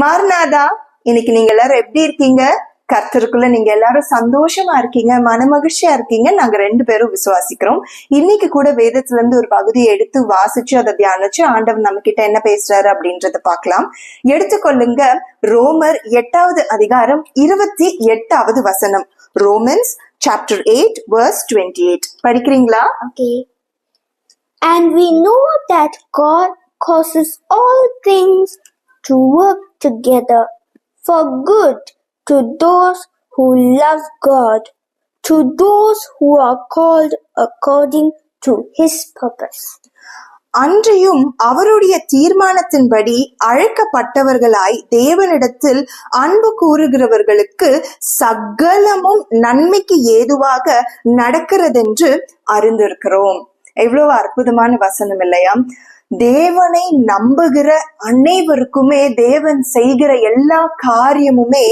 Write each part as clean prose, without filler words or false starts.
மார்நாதா, இன்னைக்கு நீங்க எல்லாரும் எப்படி இருக்கீங்க? கர்த்தருக்குள்ள நீங்க எல்லாரும் சந்தோஷமா இருக்கீங்க, மனமகிழ்ச்சியா இருக்கீங்க. நாங்க 2 பேரும் விசுவாசிக்கிறோம். இன்னைக்கு கூட வேதத்துல இருந்து ஒரு பகுதியை எடுத்து வாசிச்சு அதை தியானிச்சு ஆண்டவர் நம்ம கிட்ட என்ன பேசுறாரு அப்படின்றத பார்க்கலாம். எடுத்துக்கொள்ளுங்க, ரோமர் 8வது அதிகாரம் 28வது வசனம். Romans chapter 8 verse 28. படிக்கிறீங்களா? Okay. And we know that God causes all things to work together for good to those who love God, to those who are called according to His purpose. அன்றையும் அவருடைய தீர்மானத்தின்படி அழைக்கப்பட்டவர்களாய் தேவனிடத்தில் அன்பு கூறுகிறவர்களுக்கு சகலமும் நன்மைக்கு ஏதுவாக நடக்கிறதென்று அறிந்திருக்கிறோம். எவ்வளவு அற்புதமான வசனம் இல்லையா? தேவனை நம்புகிற அனைவருக்குமே தேவன் செய்கிற எல்லா காரியமுமே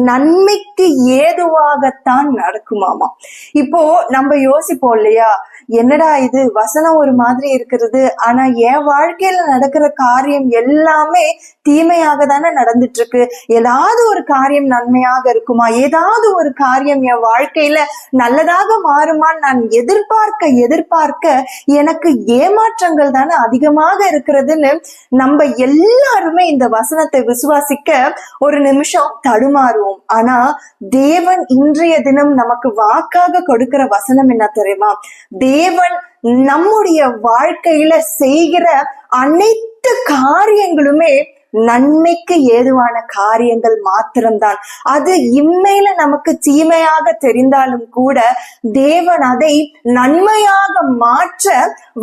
நன்மைக்கு ஏதுவாகத்தான் நடக்குமாமா. இப்போ நம்ம யோசிப்போம் இல்லையா, என்னடா இது வசனம் ஒரு மாதிரி இருக்கிறது, ஆனா என் வாழ்க்கையில நடக்கிற காரியம் எல்லாமே தீமையாக தானே நடந்துட்டு இருக்கு. ஏதாவது ஒரு காரியம் நன்மையாக இருக்குமா? ஏதாவது ஒரு காரியம் என் வாழ்க்கையில நல்லதாக மாறுமான்னு நான் எதிர்பார்க்க எனக்கு ஏமாற்றங்கள் தானே அதிகமாக இருக்கிறதுன்னு நம்ம எல்லாருமே இந்த வசனத்தை விசுவாசிக்க ஒரு நிமிஷம் தடுமாறுவோம். ஆனா தேவன் இன்றைய தினம் நமக்கு வாக்காக கொடுக்கிற வசனம் என்ன தெரியுமா? தேவன் நம்முடைய வாழ்க்கையில செய்கிற அனைத்து காரியங்களுமே நன்மைக்கு ஏதுவான காரியங்கள் மாத்திரம்தான். அது இம்மையில நமக்கு தீமையாக தெரிந்தாலும் கூட தேவன் அதை நன்மையாக மாற்ற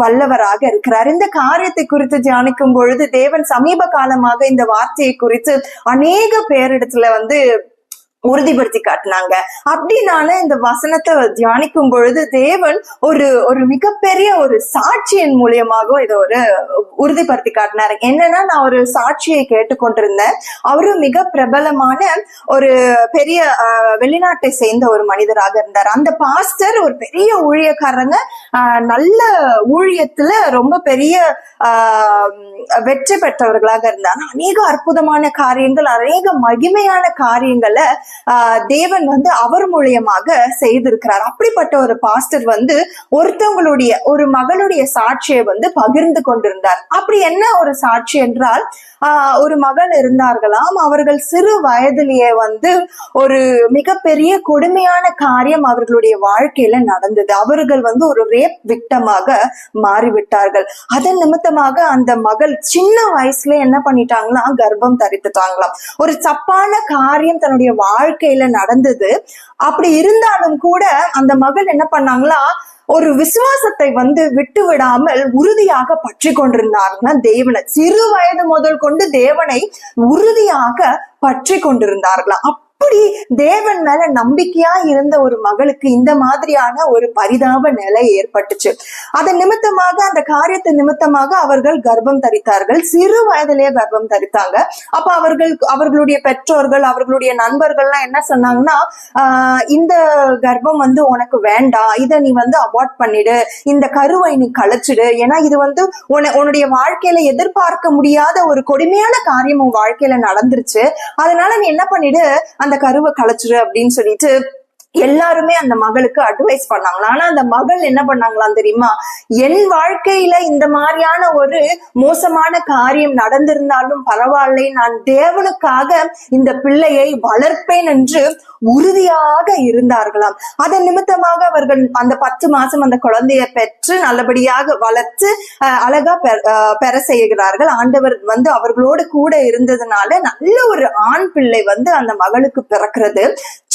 வல்லவராக இருக்கிறார். இந்த காரியத்தை குறித்து தியானிக்கும் பொழுது தேவன் சமீப காலமாக இந்த வார்த்தையை குறித்து அநேக பேரிடத்துல உறுதிப்படுத்தி காட்டினாங்க. அப்படின்னால இந்த வசனத்தை தியானிக்கும் பொழுது தேவன் ஒரு மிகப்பெரிய ஒரு சாட்சியின் மூலியமாக இதை உறுதிப்படுத்தி காட்டினாரு. என்னன்னா, நான் ஒரு சாட்சியை கேட்டுக்கொண்டிருந்தேன். அவரு மிக பிரபலமான ஒரு பெரிய வெளிநாட்டை சேர்ந்த ஒரு மனிதராக இருந்தார். அந்த பாஸ்டர் ஒரு பெரிய ஊழியக்காரங்க, நல்ல ஊழியத்துல ரொம்ப பெரிய வெற்றி பெற்றவர்களாக இருந்தாங்க. அநேக அற்புதமான காரியங்கள், அநேக மகிமையான காரியங்களை தேவன் அவர் மூலியமாக செய்திருக்கிறார். அப்படிப்பட்ட ஒரு பாஸ்டர் ஒருத்தவங்களுடைய ஒரு மகளுடைய சாட்சியை பகிர்ந்து கொண்டிருந்தார். அப்படி என்ன ஒரு சாட்சி என்றால், ஒரு மகள் இருந்தார்களாம். அவர்கள் சிறு வயதிலேயே ஒரு மிகப்பெரிய கொடுமையான காரியம் அவர்களுடைய வாழ்க்கையில நடந்தது. அவர்கள் ஒரு ரேப் விக்டமாக மாறிவிட்டார்கள். அதன் நிமித்தமாக அந்த மகள் சின்ன வயசுல என்ன பண்ணிட்டாங்களா, கர்ப்பம் தரித்துட்டாங்களாம். ஒரு தப்பான காரியம் தன்னுடைய வாழ்க்கையில நடந்தது. அப்படி இருந்தாலும் கூட அந்த மகள் என்ன பண்ணாங்களா, ஒரு விசுவாசத்தை விட்டு விடாமல் உறுதியாக பற்றி கொண்டிருந்தார்கள் தேவனை. சிறு வயது முதல் கொண்டு தேவனை உறுதியாக பற்றி கொண்டிருந்தார்களாம். அப்படி தேவன் மேல நம்பிக்கையா இருந்த ஒரு மகளுக்கு இந்த மாதிரியான ஒரு பரிதாப நிலை ஏற்பட்டுச்சு. அதன் நிமித்தமாக, அந்த காரியத்தை நிமித்தமாக அவர்கள் கர்ப்பம் தரித்தார்கள். சிறு வயதிலேயே கர்ப்பம் தரித்தாங்க. அப்ப அவர்களுடைய பெற்றோர்கள், அவர்களுடைய நண்பர்கள்லாம் என்ன சொன்னாங்கன்னா, இந்த கர்ப்பம் உனக்கு வேண்டாம், இதை நீ அபார்ட் பண்ணிடு, இந்த கருவை நீ கலைச்சிடு. ஏன்னா இது உன்னுடைய வாழ்க்கையில எதிர்பார்க்க முடியாத ஒரு கொடுமையான காரியம் உன் வாழ்க்கையில நடந்துருச்சு. அதனால நீ என்ன பண்ணிடு, அந்த கருவை கலைச்சிரு அப்படின்னு சொல்லிட்டு எல்லாருமே அந்த மகளுக்கு அட்வைஸ் பண்ணாங்களா. ஆனா அந்த மகள் என்ன பண்ணாங்களாம் தெரியுமா? என் வாழ்க்கையில இந்த மாதிரியான ஒரு மோசமான காரியம் நடந்திருந்தாலும் பரவாயில்லை, நான் தேவனுக்காக இந்த பிள்ளையை வளர்ப்பேன் என்று உறுதியாக இருந்தார்களாம். அதன் நிமித்தமாக அவர்கள் அந்த 10 மாசம் அந்த குழந்தைய பெற்று நல்லபடியாக வளர்த்து அழகா பெற செய்கிறார்கள். ஆண்டவர் அவர்களோடு கூட இருந்ததுனால நல்ல ஒரு ஆண் பிள்ளை அந்த மகளுக்கு பிறக்கிறது.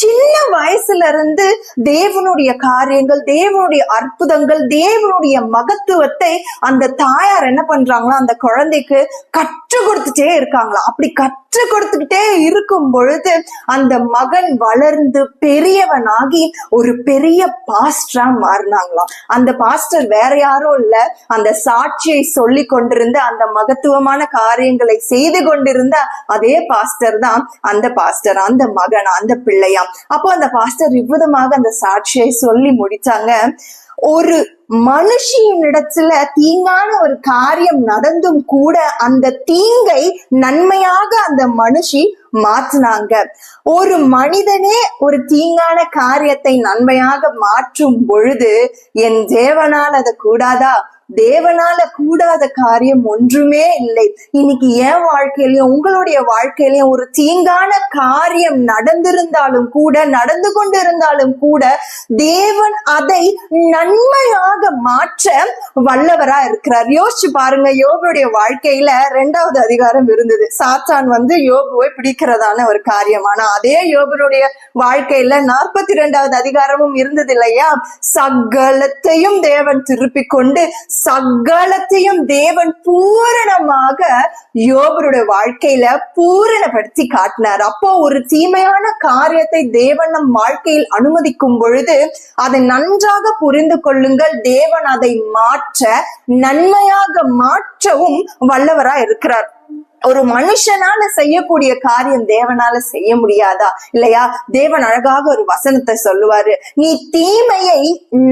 சின்ன வயசுல இருந்து தேவனுடைய காரியங்கள், தேவனுடைய அற்புதங்கள், தேவனுடைய மகத்துவத்தை அந்த தாயார் என்ன பண்றாங்களா, அந்த குழந்தைக்கு கற்றுக் கொடுத்துட்டே இருக்காங்களா. அப்படி கற்றுக் கொடுத்துக்கிட்டே இருக்கும் பொழுது அந்த மகன் வளர்ந்து பெரியவனாகி ஒரு பெரிய பாஸ்டரா மாறினாங்களாம். அந்த பாஸ்டர் வேற யாரும் இல்ல, அந்த சாட்சியை சொல்லி கொண்டிருந்த, அந்த மகத்துவமான காரியங்களை செய்து கொண்டிருந்த அதே பாஸ்டர் தான் அந்த பாஸ்டர், அந்த மகன், அந்த பிள்ளையாம். அப்போ அந்த பாஸ்டர் இவ்விதமாக அந்த சாட்சியை சொல்லி முடிச்சாங்க. ஒரு மனுஷியினிடத்துல தீங்கான ஒரு காரியம் நடந்தும் கூட அந்த தீங்கை நன்மையாக அந்த மனுஷி மாற்றினாங்க. ஒரு மனிதனே ஒரு தீங்கான காரியத்தை நன்மையாக மாற்றும் பொழுது என் தேவனால் அது கூடாதா? தேவனால கூடாத காரியம் ஒன்றுமே இல்லை. இன்னைக்கு என் வாழ்க்கையிலயும் உங்களுடைய வாழ்க்கையிலயும் ஒரு தீங்கான காரியம் நடந்திருந்தாலும் கூட, நடந்து கொண்டிருந்தாலும் கூட, தேவன் அதை நன்மையாக மாற்ற வல்லவரா இருக்கிறார். யோசிச்சு பாருங்க, யோபுடைய வாழ்க்கையில 2வது அதிகாரம் இருந்தது. சாத்தான் யோபுவை பிடிக்கிறதான ஒரு காரியம். ஆனா அதே யோபுடைய வாழ்க்கையில 42வது அதிகாரமும் இருந்தது இல்லையா? சகலத்தையும் தேவன் திருப்பிக் கொண்டு சகலத்தையும் தேவன் பூரணமாக யோபுடைய வாழ்க்கையில பூரணப்படுத்தி காட்டினார். அப்போ ஒரு தீமையான காரியத்தை தேவன் நம் வாழ்க்கையில் அனுமதிக்கும் பொழுது அதை நன்றாக புரிந்து கொள்ளுங்கள். தேவன் அதை மாற்ற, நன்மையாக மாற்றவும் வல்லவரா இருக்கிறார். ஒரு மனுஷனால செய்யக்கூடிய காரியம் தேவனால செய்ய முடியாதா? இல்லையா? தேவன் அழகாக ஒரு வசனத்தை சொல்லுவாரு, நீ தீமையை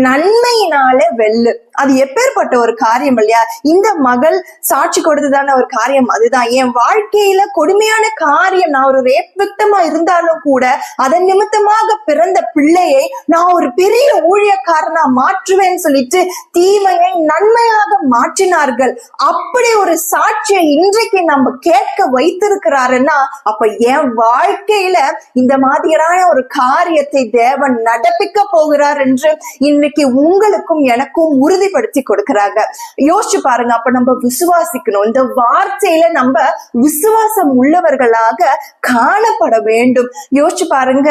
நன்மையினால வெல்லு. அது எப்பேற்பட்ட ஒரு காரியம் இல்லையா? இந்த மகள் சாட்சி கொடுத்ததான ஒரு காரியம் அதுதான். என் வாழ்க்கையில கொடுமையான காரியம், நான் ஒரு ரேப் விக்டமா இருந்தாலும் கூட அதன் நிமித்தமாக பிறந்த பிள்ளையை நான் ஒரு பெரிய ஊழியக்காரனா மாற்றுவேன்னு சொல்லிட்டு தீமையை நன்மையாக மாற்றினார்கள். அப்படி ஒரு சாட்சியை இன்றைக்கு நம்ம கேட்க வைத்திருக்கிறாருன்னா, அப்ப என் வாழ்க்கையில இந்த மாதிரியான ஒரு காரியத்தை தேவன் நடப்பிக்க போகிறார் என்று இன்னைக்கு உங்களுக்கும் எனக்கும் உறுதிப்படுத்தி கொடுக்கிறாங்க. யோசிச்சு பாருங்க. அப்ப நம்ம விசுவாசிக்கணும். இந்த வார்த்தையில நம்ம விசுவாசம் உள்ளவர்களாக காணப்பட வேண்டும். யோசிச்சு பாருங்க.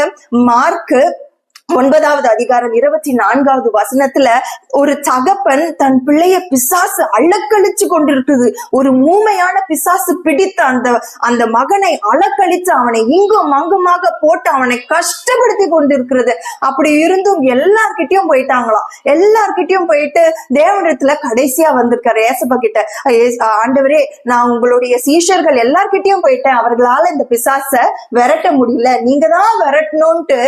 மார்க்கு 9வது அதிகாரம் 24வது வசனத்துல ஒரு தகப்பன் தன் பிள்ளைய பிசாசு அலக்கழிச்சு கொண்டிருக்குது. ஒரு ஊமையான பிசாசு பிடித்த அந்த மகனை அலக்கழித்து அவனை இங்கும் அங்குமாக போட்டு அவனை கஷ்டப்படுத்தி கொண்டிருக்கிறது. அப்படி இருந்தும் எல்லார்கிட்டயும் போயிட்டாங்களாம். எல்லார்கிட்டயும் போயிட்டு தேவனிடத்துல கடைசியா வந்திருக்காரு ஏசப்பா கிட்ட, ஆண்டவரே, நான் உங்களுடைய சீஷர்கள் எல்லார்கிட்டயும் போயிட்டேன், அவர்களால இந்த பிசாச விரட்ட முடியல, நீங்க தான் விரட்டணும்ட்டு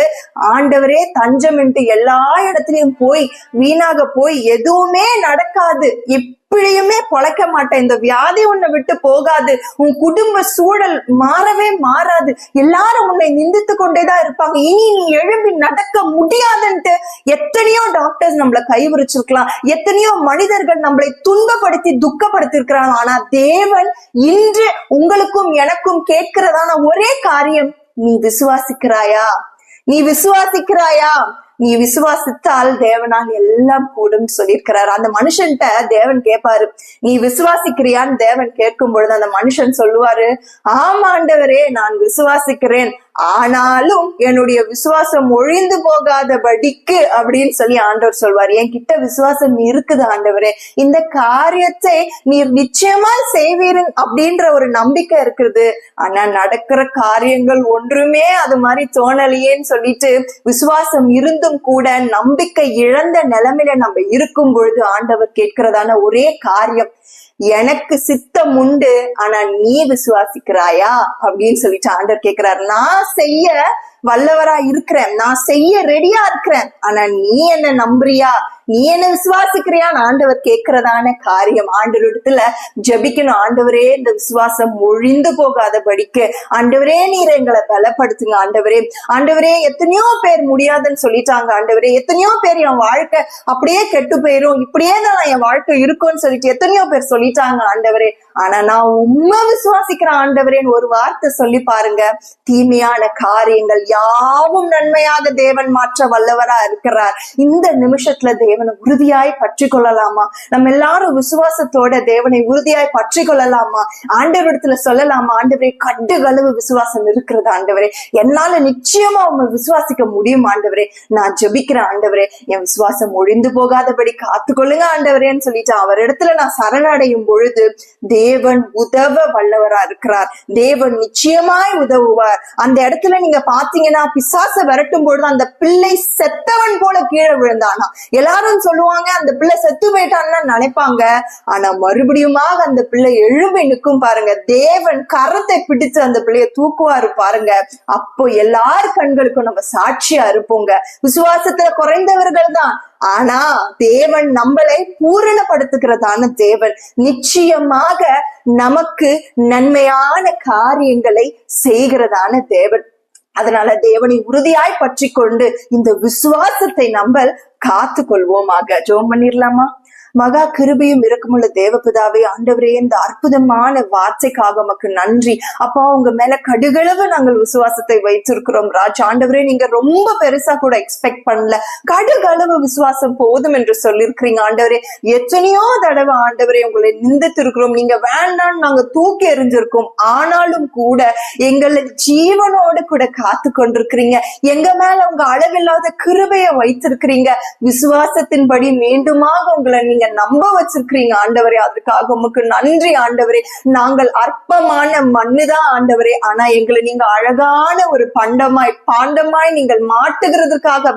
ஆண்டவரே தஞ்சம் எல்லா இடத்துலயும் போய் வீணாக போய் எதுவுமே நடக்காது, எப்படியுமே பொழைக்க மாட்டேன், இந்த வியாதி உன்னை விட்டு போகாது, உன் குடும்ப சூழல் மாறவே மாறாது, எல்லாரும் உன்னை நிந்தித்து கொண்டேதான் இருப்பாங்க, இனி நீ எழும்பி நடக்க முடியாதுன்ட்டு எத்தனையோ டாக்டர்ஸ் நம்மள கைவிரிச்சிருக்கலாம், எத்தனையோ மனிதர்கள் நம்மளை துன்பப்படுத்தி துக்கப்படுத்தி இருக்கிறாங்க. ஆனா தேவன் இன்று உங்களுக்கும் எனக்கும் கேட்கிறதான ஒரே காரியம், நீ விசுவாசிக்கிறாயா? நீ விசுவாசிக்கிறாயா? நீ விசுவாசித்தால் தேவனால் எல்லாம் கூடும் சொல்லியிருக்கிறார். அந்த மனுஷன்ட்ட தேவன் கேட்பாரு, நீ விசுவாசிக்கிறியான்னு தேவன் கேட்கும் பொழுது அந்த மனுஷன் சொல்லுவாரு, ஆமா ஆண்டவரே, நான் விசுவாசிக்கிறேன், ஆனாலும் என்னுடைய விசுவாசம் ஒழிந்து போகாதபடிக்கு அப்படின்னு சொல்லி ஆண்டவர் சொல்வார். என்கிட்ட விசுவாசம் இருக்குது ஆண்டவரே, இந்த காரியத்தை நீர் நிச்சயமா செய்வீரு அப்படின்ற ஒரு நம்பிக்கை இருக்குது. ஆனா நடக்கிற காரியங்கள் ஒன்றுமே அது மாதிரி தோணலையேன்னு சொல்லிட்டு விசுவாசம் இருந்தும் கூட நம்பிக்கை இழந்த நிலைமையில நம்ம இருக்கும் பொழுது ஆண்டவர் கேட்கிறதான ஒரே காரியம், எனக்கு சித்தம் உண்டு, ஆனா நீ விசுவாசிக்கிறாயா அப்படின்னு சொல்லிட்டு ஆண்டவர் கேட்கிறார். நான் செய்ய வல்லவரா இருக்கிறேன், நான் செய்ய ரெடியா இருக்கிறேன், ஆனா நீ என்ன நம்புறியா? நீ என்ன விசுவாசிக்கிறியான்னு ஆண்டவர் கேட்கிறதான காரியம். ஆண்டவரிடத்துல ஜெபிக்கணும். ஆண்டவரே, இந்த விசுவாசம் ஒழிந்து போகாதபடிக்கு ஆண்டவரே நீர் எங்களை பலப்படுத்துங்க ஆண்டவரே. ஆண்டவரே, எத்தனையோ பேர் முடியாதுன்னு சொல்லிட்டாங்க ஆண்டவரே, எத்தனையோ பேர் என் வாழ்க்கை அப்படியே கெட்டு போயிரும், இப்படியே தான் என் வாழ்க்கை இருக்கும்னு சொல்லிட்டு எத்தனையோ பேர் சொல்லிட்டாங்க ஆண்டவரே, ஆனா நான் உண்மை விசுவாசிக்கிறேன் ஆண்டவரேன்னு ஒரு வார்த்தை சொல்லி பாருங்க. தீமையான காரியங்கள் யாவும் நன்மையாக தேவன் மாற்ற வல்லவரா இருக்கிறார். இந்த நிமிஷத்துல தேவனை உறுதியாய் பற்றி கொள்ளலாமா? நம்ம எல்லாரும் விசுவாசத்தோட தேவனை உறுதியாய் பற்றி கொள்ளலாமா? ஆண்டவரிடத்துல சொல்லலாமா, ஆண்டவரே, கடுகளவு விசுவாசம் இருக்கிறது ஆண்டவரே, என்னால நிச்சயமா உண்மை விசுவாசிக்க முடியும் ஆண்டவரே, நான் ஜெபிக்கிறேன் ஆண்டவரே, என் விசுவாசம் ஒழிந்து போகாதபடி காத்துக்கொள்ளுங்க ஆண்டவரேன்னு சொல்லிட்டு அவரிடத்துல நான் சரணடையும் பொழுது தேவன் உதவ வல்லவரா இருக்கிறார். தேவன் நிச்சயமாய் உதவுவார். அந்த இடத்துல நீங்க பாத்தீங்கன்னா பிசாசை விரட்டும் பொழுது அந்த பிள்ளை செத்தவன் போல கீழே விழுந்தானா. எல்லாரும் சொல்லுவாங்க அந்த பிள்ளை செத்து போயிட்டான்னு நினைப்பாங்க. ஆனா மறுபடியுமாக அந்த பிள்ளை எழும்பி நிற்கும் பாருங்க. தேவன் கரத்தை பிடிச்சு அந்த பிள்ளைய தூக்குவாரு பாருங்க. அப்போ எல்லார் கண்களுக்கும் நம்ம சாட்சியா இருப்போங்க. விசுவாசத்துல குறைந்தவர்கள் தான், ஆனா தேவன் நம்மளை பூரணப்படுத்துகிறதான தேவன். நிச்சயமாக நமக்கு நன்மையான காரியங்களை செய்கிறதான தேவன். அதனால தேவனை உறுதியாய் பற்றி கொண்டு இந்த விசுவாசத்தை நம்ம காத்து கொள்வோமாக. ஜெபம் பண்ணிடலாமா? மகா கிருபையும் இரக்கமுள்ள தேவபிதாவே, ஆண்டவரே, இந்த அற்புதமான வார்த்தைக்காக உமக்கு நன்றி அப்பா. உங்க மேல கடுகளவு நாங்கள் விசுவாசத்தை வைத்திருக்கிறோம் ராஜா. ஆண்டவரே, நீங்க ரொம்ப பெருசா கூட எக்ஸ்பெக்ட் பண்ணல, கடுகளவு விசுவாசம் போதும் என்று சொல்லியிருக்கிறீங்க ஆண்டவரே. எத்தனையோ தடவை ஆண்டவரே உங்களை நிந்தித்திருக்கிறோம், நீங்க வேண்டான்னு நாங்க தூக்கி எறிஞ்சிருக்கோம். ஆனாலும் கூட எங்களை ஜீவனோடு கூட காத்து கொண்டிருக்கிறீங்க. எங்க மேல உங்க அளவில்லாத கிருபையை வைத்திருக்கிறீங்க. விசுவாசத்தின்படி மீண்டுமாக உங்களை நீங்க நம்ப வச்சிருக்கிறீங்க ஆண்டவரே. அதுக்காக உமக்கு நன்றி ஆண்டவரே. நாங்கள் அற்பமான மண்ணுதான் ஆண்டவரே, ஆனா எங்களை நீங்க அழகான ஒரு பாண்டமாய் நீங்கள் மாற்றுகிறதுக்காக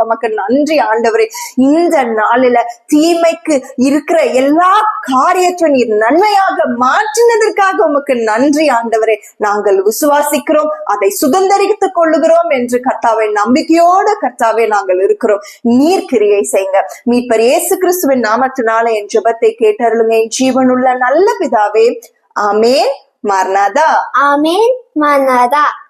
உமக்கு நன்றி ஆண்டவரே. இந்த நாளில தீமைக்கு இருக்கிற எல்லா காரியத்தையும் நீர் நன்மையாக மாற்றினதற்காக உமக்கு நன்றி ஆண்டவரே. நாங்கள் விசுவாசிக்கிறோம், அதை சுதந்திரித்துக் கொள்ளுகிறோம் என்று கர்த்தாவே நம்பிக்கையோட கர்த்தாவே நாங்கள் இருக்கிறோம். நீர் கிரியை செய்யுங்க. மீட்பர் இயேசு கிறிஸ்துவின் நாமத்தினால என் ஜெபத்தை கேட்டருளுங்க என் ஜீவனுள்ள நல்ல பிதாவே. ஆமென். மார்னாதா. Amen. Manada.